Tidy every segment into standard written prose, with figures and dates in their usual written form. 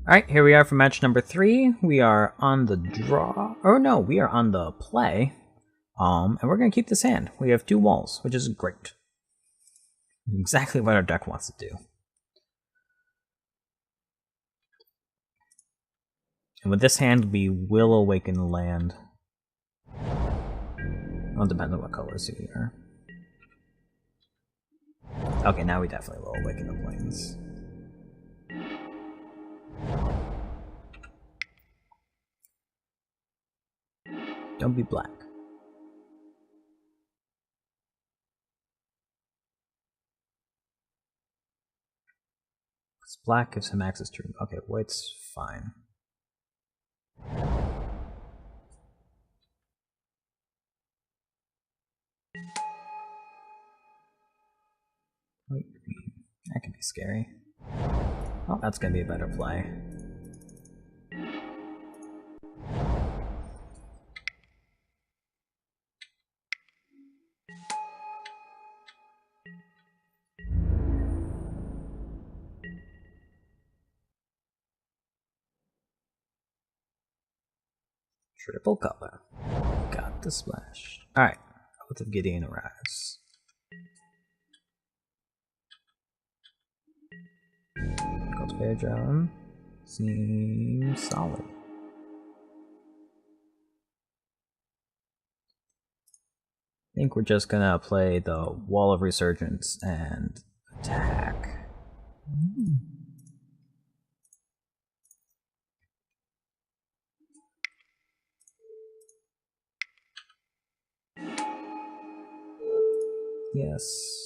Alright, here we are for match number 3. We are on the draw. Oh no, we are on the play. And we're going to keep this hand. We have 2 walls, which is great. Exactly what our deck wants to do. And with this hand, we will awaken the land. Well, it depends on what colors we are. Okay, now we definitely will awaken the plains. Don't be black. Because black gives him access to... Okay, white's fine. White, green. That could be scary. Oh, that's going to be a better play. Triple color. Got the splash. Alright. Oath of Glieken arrives. Cultivator drone. Seems solid. I think we're just gonna play the Wall of Resurgence and attack. Yes.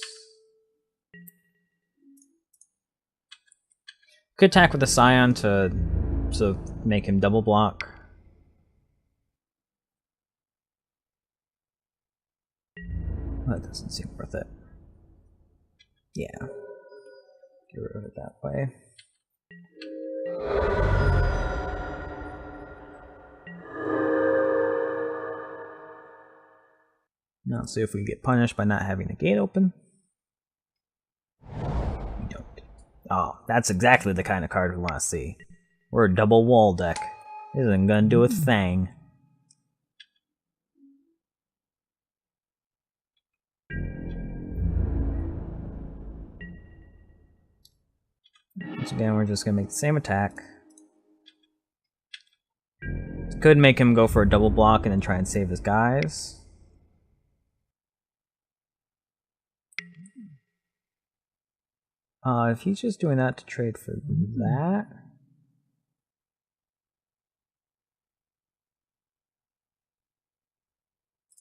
Could attack with the Scion to make him double block. That doesn't seem worth it. Yeah. Get rid of it that way. Now let's see if we get punished by not having the gate open. We don't. Oh, that's exactly the kind of card we want to see. We're a double wall deck. This isn't gonna do a thing. Once again, we're just gonna make the same attack. Could make him go for a double block and then try and save his guys. If he's just doing that to trade for that.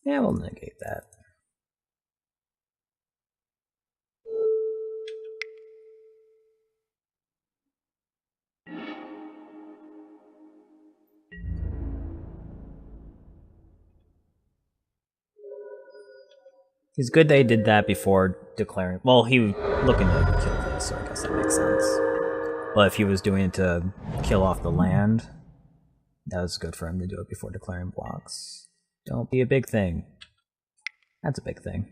Yeah, we'll negate that. It's good they did that before declaring. Well, he was looking to kill this, so I guess that makes sense. But if he was doing it to kill off the land, that was good for him to do it before declaring blocks. Don't be a big thing. That's a big thing.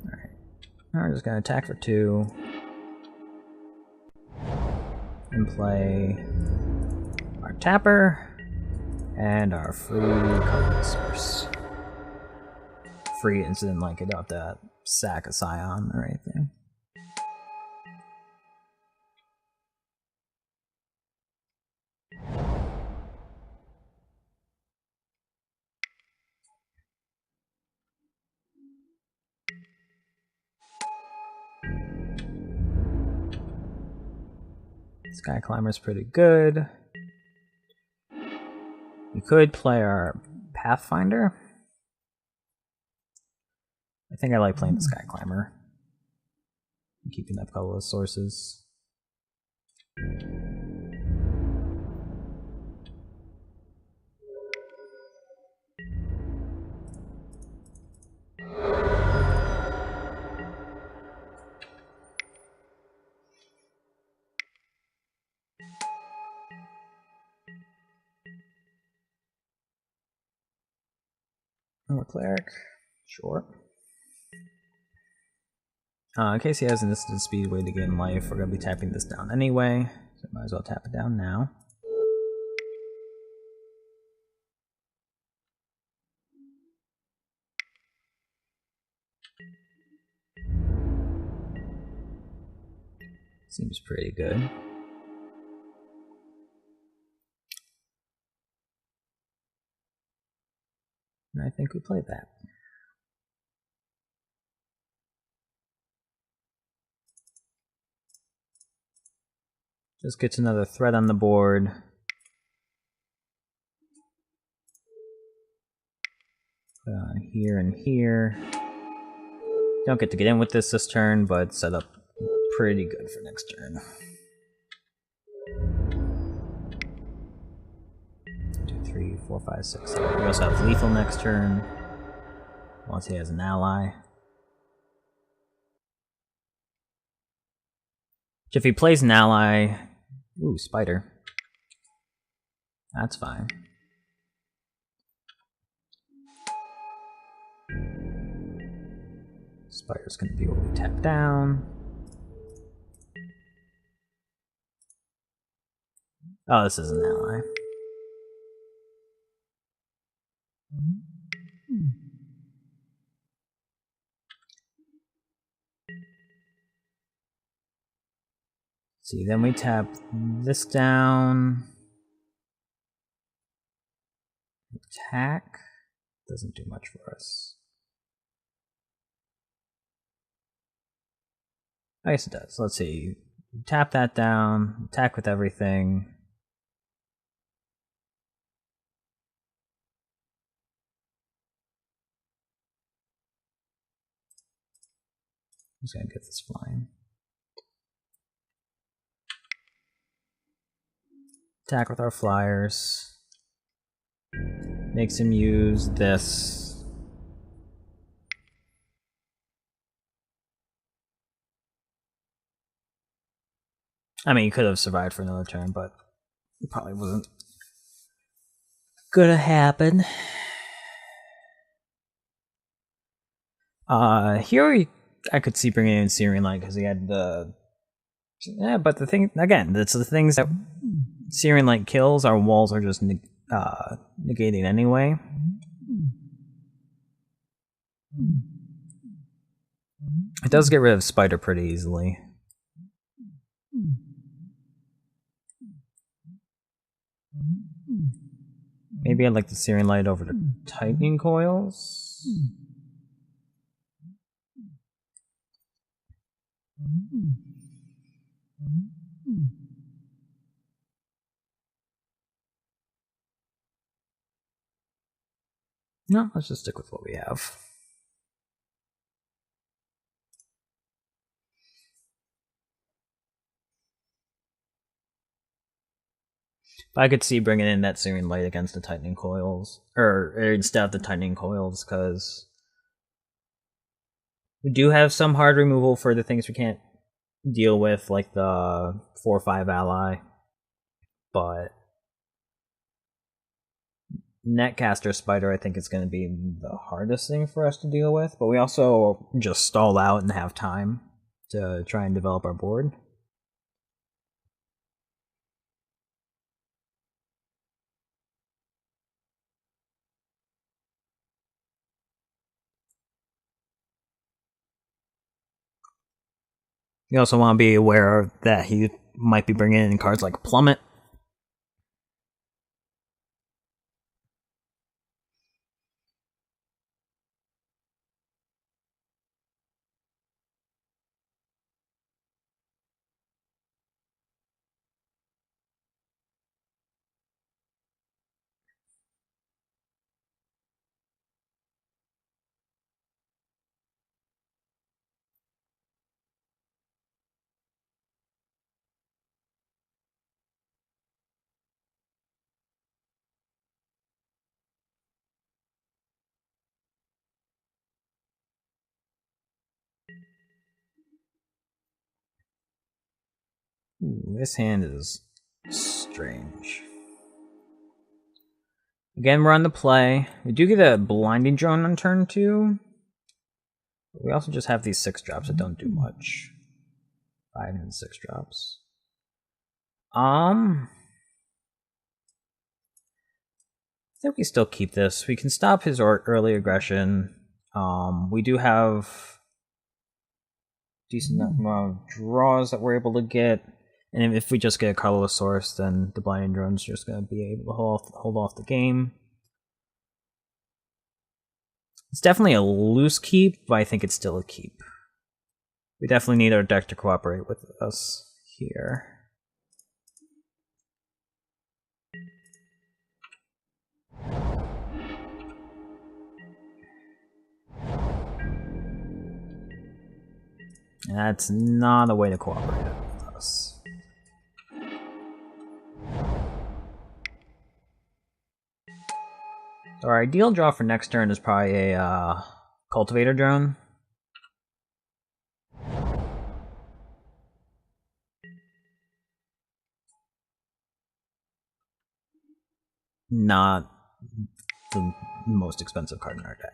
Alright. Now we're just gonna attack for 2. And play our tapper. And our free color source. Free incident like it don't have to sack a Scion or anything. Sky Climber's pretty good. We could play our Pathfinder. I think I like playing the Sky Climber. I'm keeping up colorless sources. More cleric, sure. In case he has an instant speed way to gain life, we're going to be tapping this down anyway, so might as well tap it down now. Seems pretty good. And I think we played that. Just gets another threat on the board. Put on here and here. Don't get to get in with this turn, but set up pretty good for next turn. 2, 3, 4, 5, 6, 7. We also have lethal next turn. Once he has an ally. If he plays an ally... Ooh, spider. That's fine. Spider's gonna be able to tap down. Oh, this is an ally. See, then we tap this down. Attack. Doesn't do much for us. I guess it does. Let's see. Tap that down. Attack with everything. I'm just gonna get this flying. Attack with our flyers. Makes him use this. I mean, he could have survived for another turn, but it probably wasn't gonna happen. Here I could see bringing in Searing Light because he had the... Yeah, but the thing, again, it's the things that Searing Light kills, our walls are just negating anyway. It does get rid of Spider pretty easily. Maybe I'd like the Searing Light over to Tightening Coils. No, let's just stick with what we have. I could see bringing in that Searing Light against the Tightening Coils, or instead of the Tightening Coils, because we do have some hard removal for the things we can't deal with, like the 4 or 5 ally, but Netcaster Spider I think is going to be the hardest thing for us to deal with, but we also just stall out and have time to try and develop our board. You also want to be aware that he might be bringing in cards like Plummet. Ooh, this hand is strange. Again, we're on the play. We do get a Blinding Drone on turn 2. We also just have these 6 drops that don't do much. 5 and 6 drops. I think we still keep this. We can stop his early aggression. We do have decent amount of draws that we're able to get. And if we just get a colorless source, then the Blinding Drone's just going to be able to hold off the game. It's definitely a loose keep, but I think it's still a keep. We definitely need our deck to cooperate with us here. That's not a way to cooperate with us. So our ideal draw for next turn is probably a Cultivator Drone. Not the most expensive card in our deck.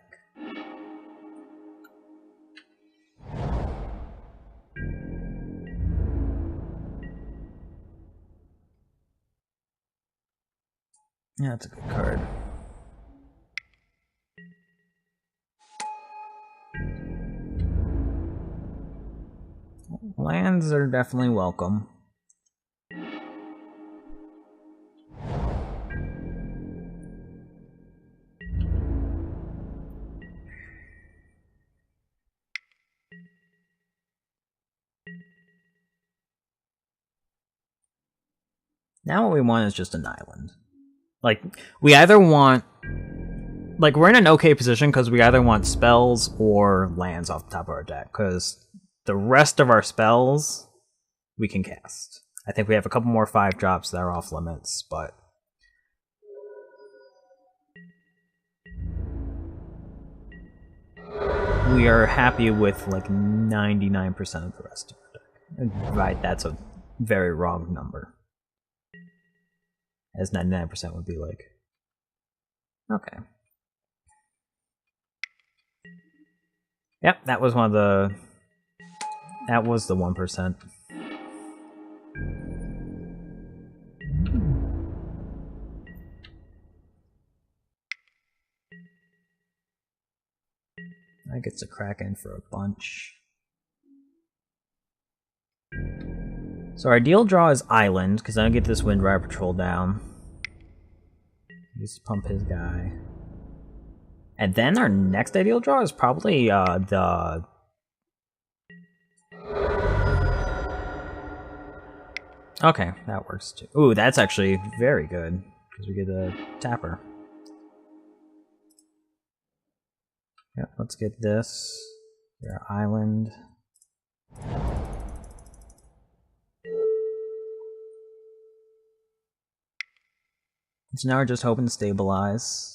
Yeah, that's a good card. Lands are definitely welcome. Now what we want is just an island. Like, we either want... Like, we're in an okay position because we either want spells or lands off the top of our deck, because the rest of our spells we can cast. I think we have a couple more 5-drops that are off limits, but... we are happy with, like, 99% of the rest of our deck. Right, that's a very wrong number. As 99% would be like... Okay. Yep, that was one of the... That was the 1%. I get to crack in for a bunch. So our ideal draw is Island, because I don't get this Windrider Patrol down. Just pump his guy. And then our next ideal draw is probably the... Okay, that works too. Ooh, that's actually very good, because we get a tapper. Yep, let's get this. Your island. So now we're just hoping to stabilize.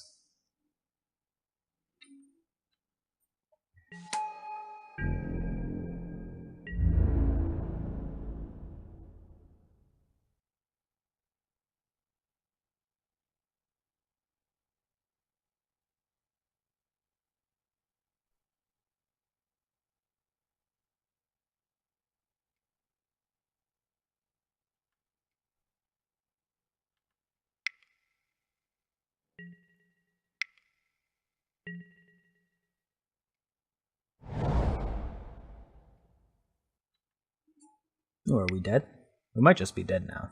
Or are we dead? We might just be dead now.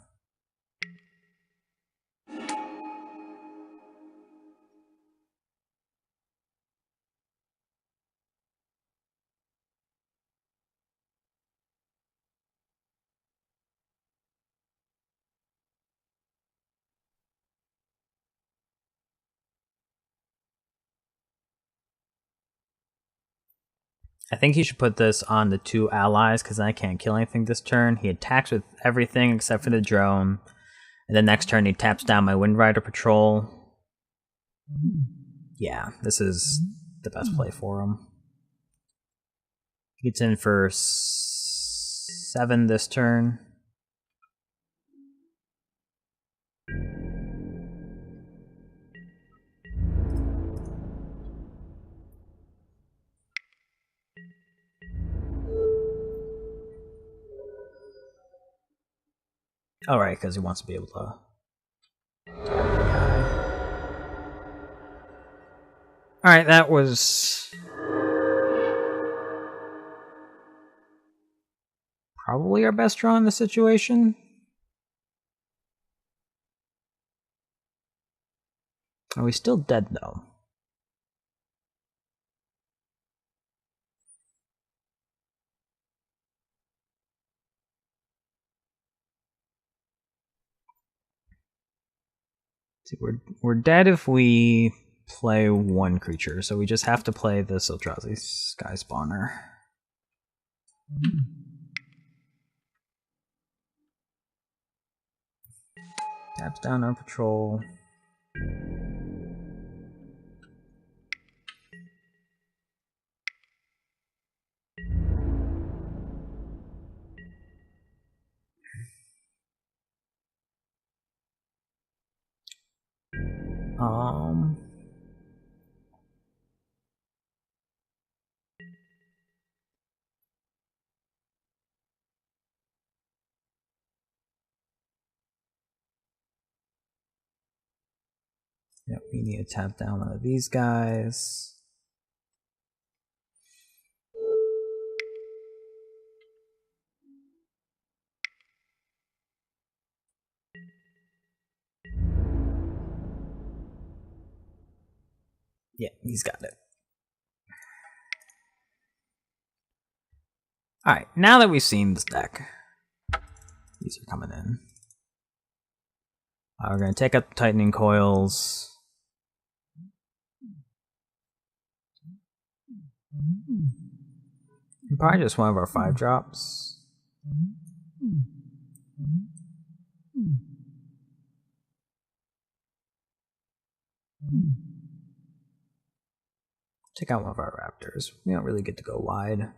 I think he should put this on the 2 allies, because I can't kill anything this turn. He attacks with everything except for the drone. And then next turn he taps down my Windrider Patrol. Yeah, this is the best play for him. He gets in for 7 this turn. All right, because he wants to be able to. All right, that was probably our best draw in the situation. Are we still dead though? See, we're dead if we play one creature, so we just have to play the Eldrazi Sky Spawner. Taps down our patrol. Yep, we need to tap down one of these guys. Yeah, he's got it. Alright, now that we've seen this deck, these are coming in. We're going to take up Tightening Coils. Probably just one of our 5-drops. Take out one of our Raptors. We don't really get to go wide.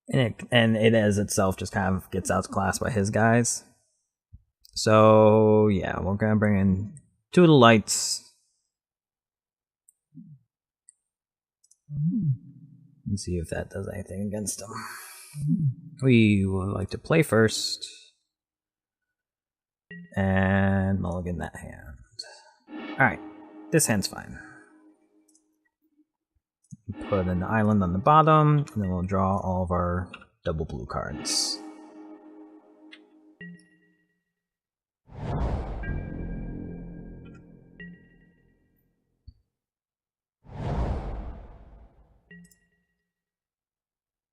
And it as itself just kind of gets outclassed by his guys. So yeah, we're gonna bring in 2 of the lights. And see if that does anything against him. We would like to play first. And mulligan that hand. Alright, this hand's fine. Put an island on the bottom, and then we'll draw all of our double blue cards.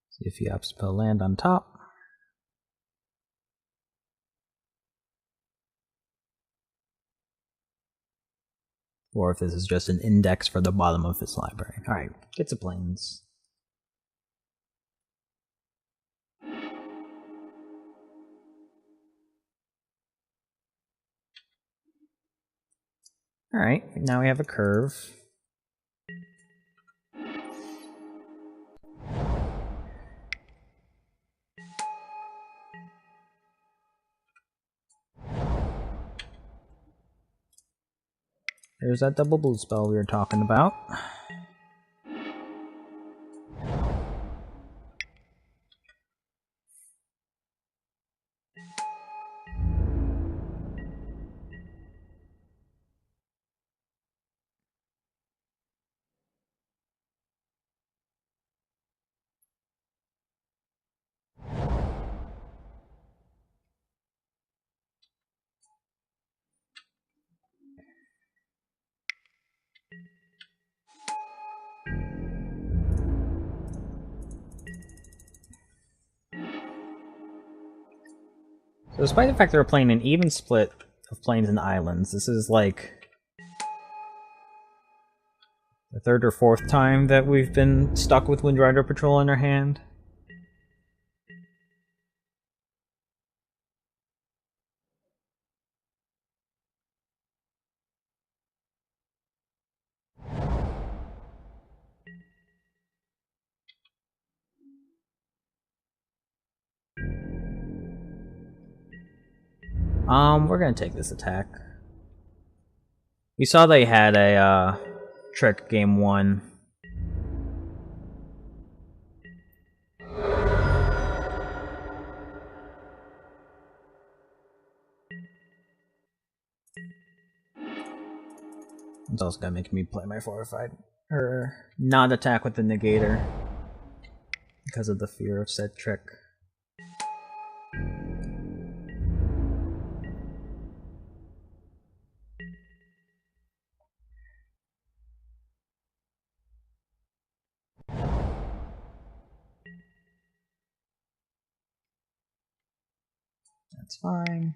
See if he opts to put a land on top. Or if this is just an index for the bottom of his library. Alright, get some planes. Alright, now we have a curve. There's that double blue spell we were talking about. So despite the fact that we're playing an even split of plains and islands, this is like the 3rd or 4th time that we've been stuck with Windrider Patrol in our hand. We're gonna take this attack. We saw they had a trick game 1. It's also gonna make me play my fortified or not attack with the negator because of the fear of said trick. That's fine.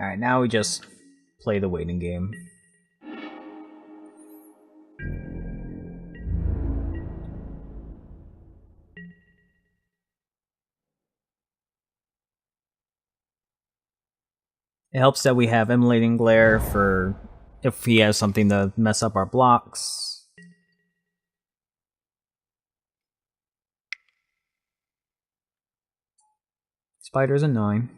Alright, now we just play the waiting game. It helps that we have Immolating Glare for if he has something to mess up our blocks. Spider's a 9.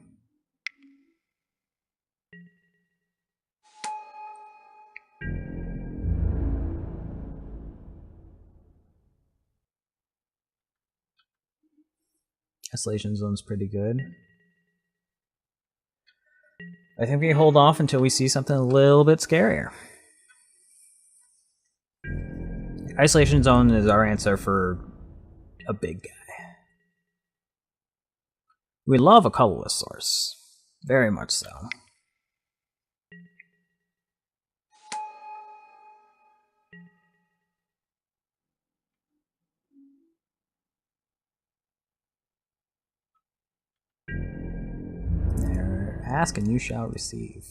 Isolation Zone's pretty good. I think we hold off until we see something a little bit scarier. Isolation Zone is our answer for a big guy. We love a colorless source. Very much so. There, ask and you shall receive.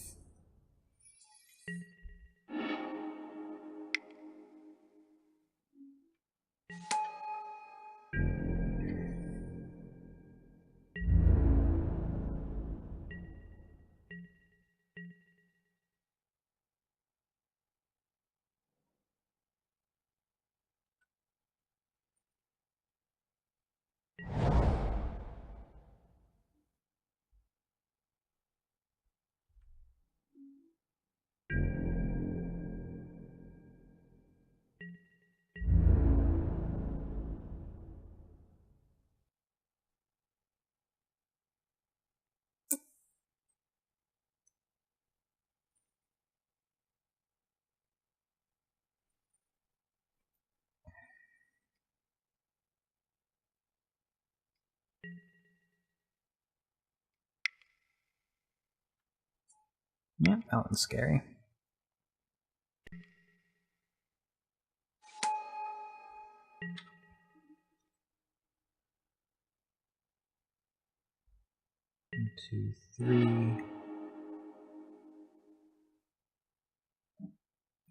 Yeah, that one's scary. One, two, three.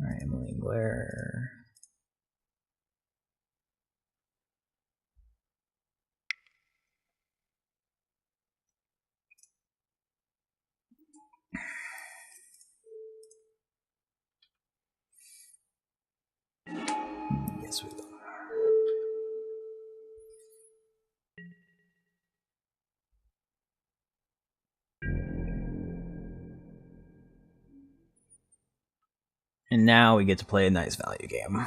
Alright, Emily Glare. Yes, we will. And now we get to play a nice value game.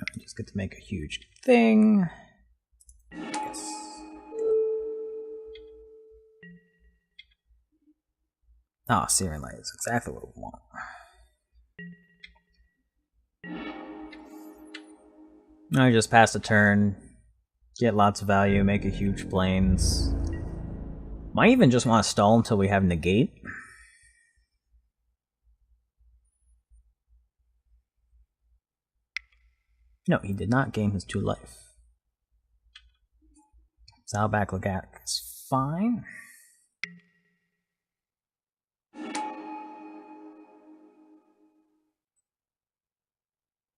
I just get to make a huge thing. Yes. Oh, Searing Light is exactly what we want. I just pass a turn, get lots of value, make a huge plains. Might even just want to stall until we have negate. No, he did not gain his 2 life. Zalback Lagak is fine.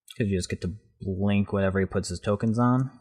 Because you just get to blink whatever he puts his tokens on.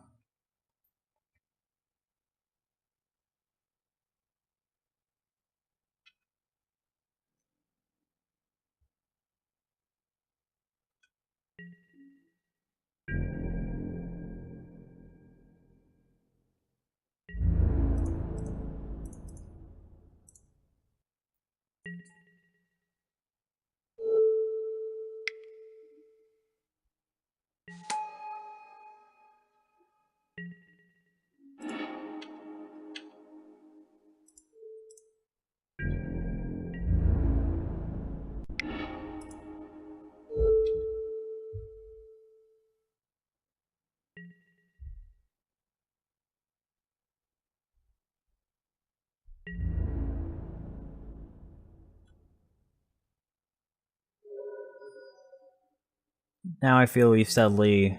Now I feel we've steadily...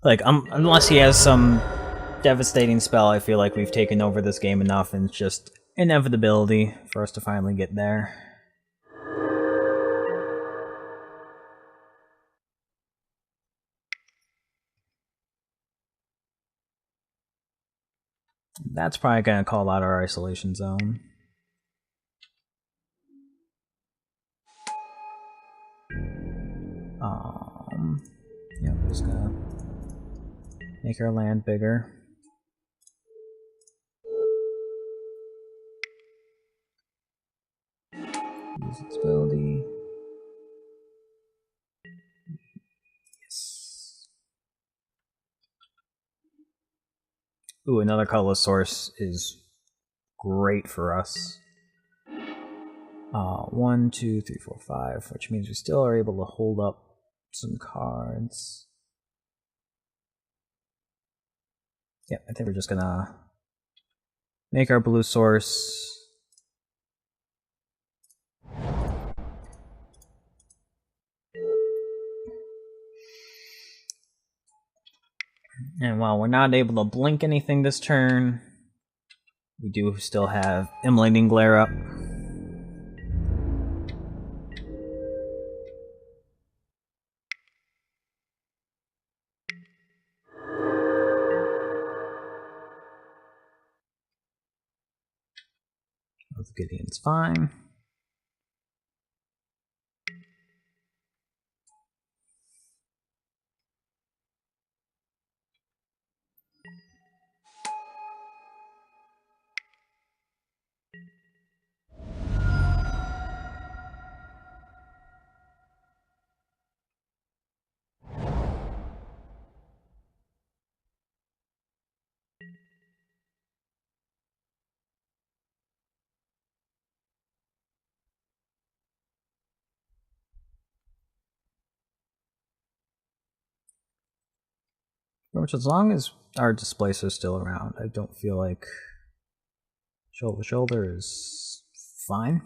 Like, unless he has some devastating spell, I feel like we've taken over this game enough, and it's just inevitability for us to finally get there. That's probably going to call out our isolation zone. Yeah, I'm just gonna make our land bigger. Use its ability. Yes. Ooh, another colorless source is great for us. 1, 2, 3, 4, 5, which means we still are able to hold up some cards. Yep, I think we're just gonna make our blue source. And while we're not able to blink anything this turn, we do still have Immolating Glare up. Both Gideon's fine. Which, as long as our Displacer is still around, I don't feel like shoulder to shoulder is fine.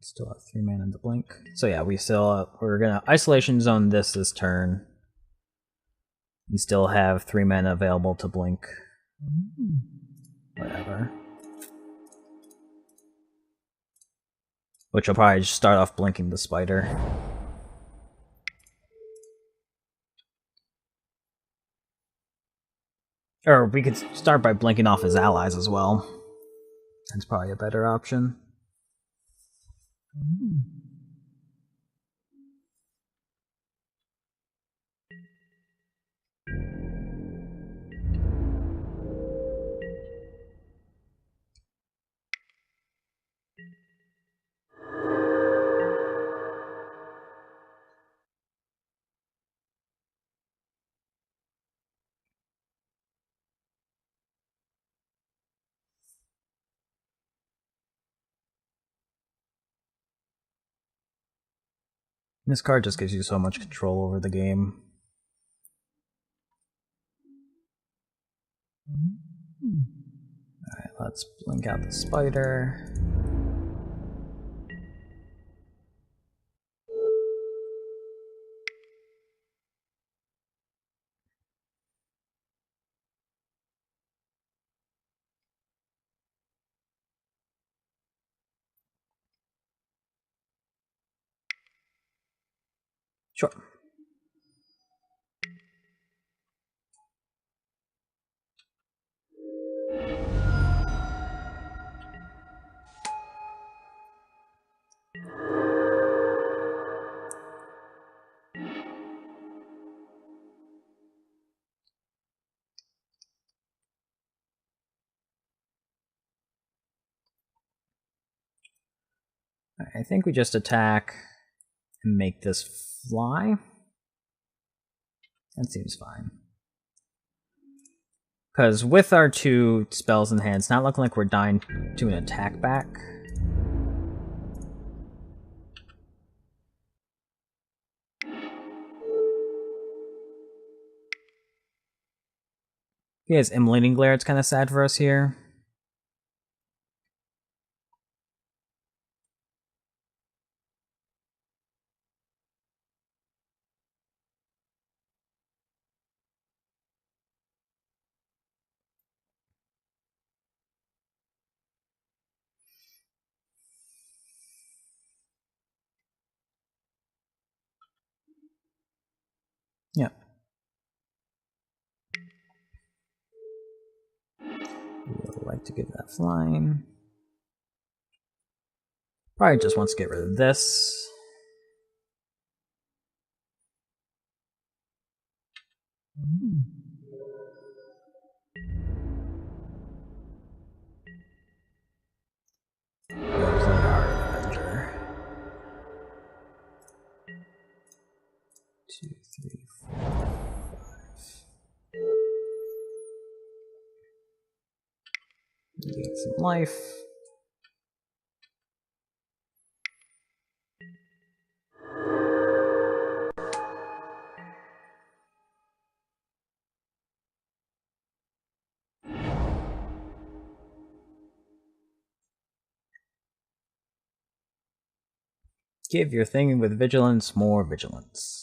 Still have 3 mana to blink. So yeah, we're gonna isolation zone this turn. We still have 3 mana available to blink. Whatever. Which will probably just start off blinking the spider. Or we could start by blinking off his allies as well. That's probably a better option. This card just gives you so much control over the game. Alright, let's blink out the spider. Sure. I think we just attack and make this fly. That seems fine. Because with our 2 spells in hand, it's not looking like we're dying to an attack back. He has Immolating Glare, it's kind of sad for us here. Yeah. We would like to give that flying. Probably just wants to get rid of this. We'll play our Avenger. 2, 3, 4, 5. Get some life. Give your thing with vigilance more vigilance.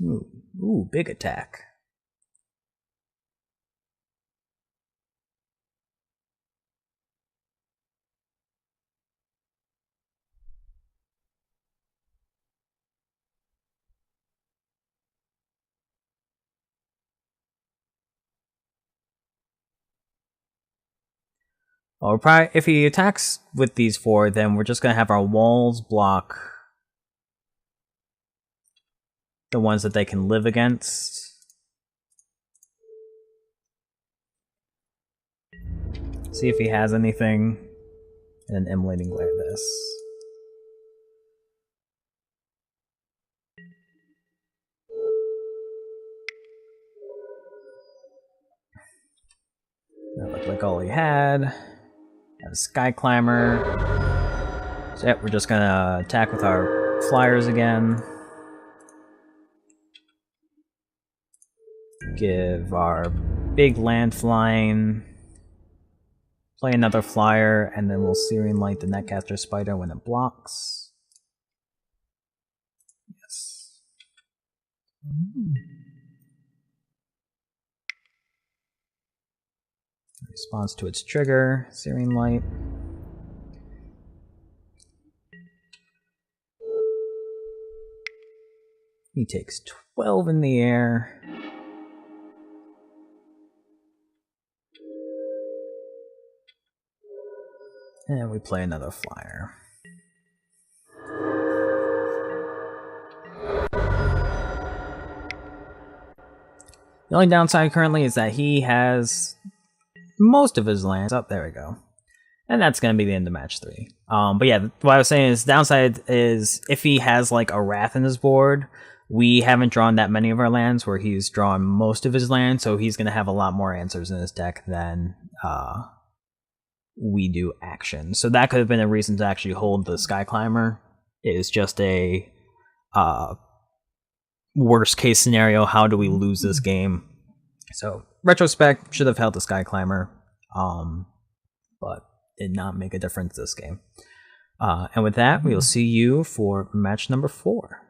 Ooh, big attack. Well, probably, if he attacks with these 4, then we're just gonna have our walls block the ones that they can live against. See if he has anything, and then Immolating Glare this. That looked like all he had. Have a Sky Climber. So yeah, we're just gonna attack with our flyers again. Give our big land flying. Play another flyer, and then we'll Searing Light the Netcaster Spider when it blocks. Yes. Response to its trigger, Searing Light. He takes 12 in the air. And we play another flyer. The only downside currently is that he has most of his lands. Oh, there we go. And that's going to be the end of match 3. But yeah, what I was saying is, downside is if he has like a Wrath in his board, we haven't drawn that many of our lands where he's drawn most of his lands, so he's going to have a lot more answers in his deck than we do action. So that could have been a reason to actually hold the Sky Climber. It is just a worst case scenario, how do we lose this game? So retrospect, should have held the Sky Climber, but did not make a difference this game. And with that, we will see you for match number 4.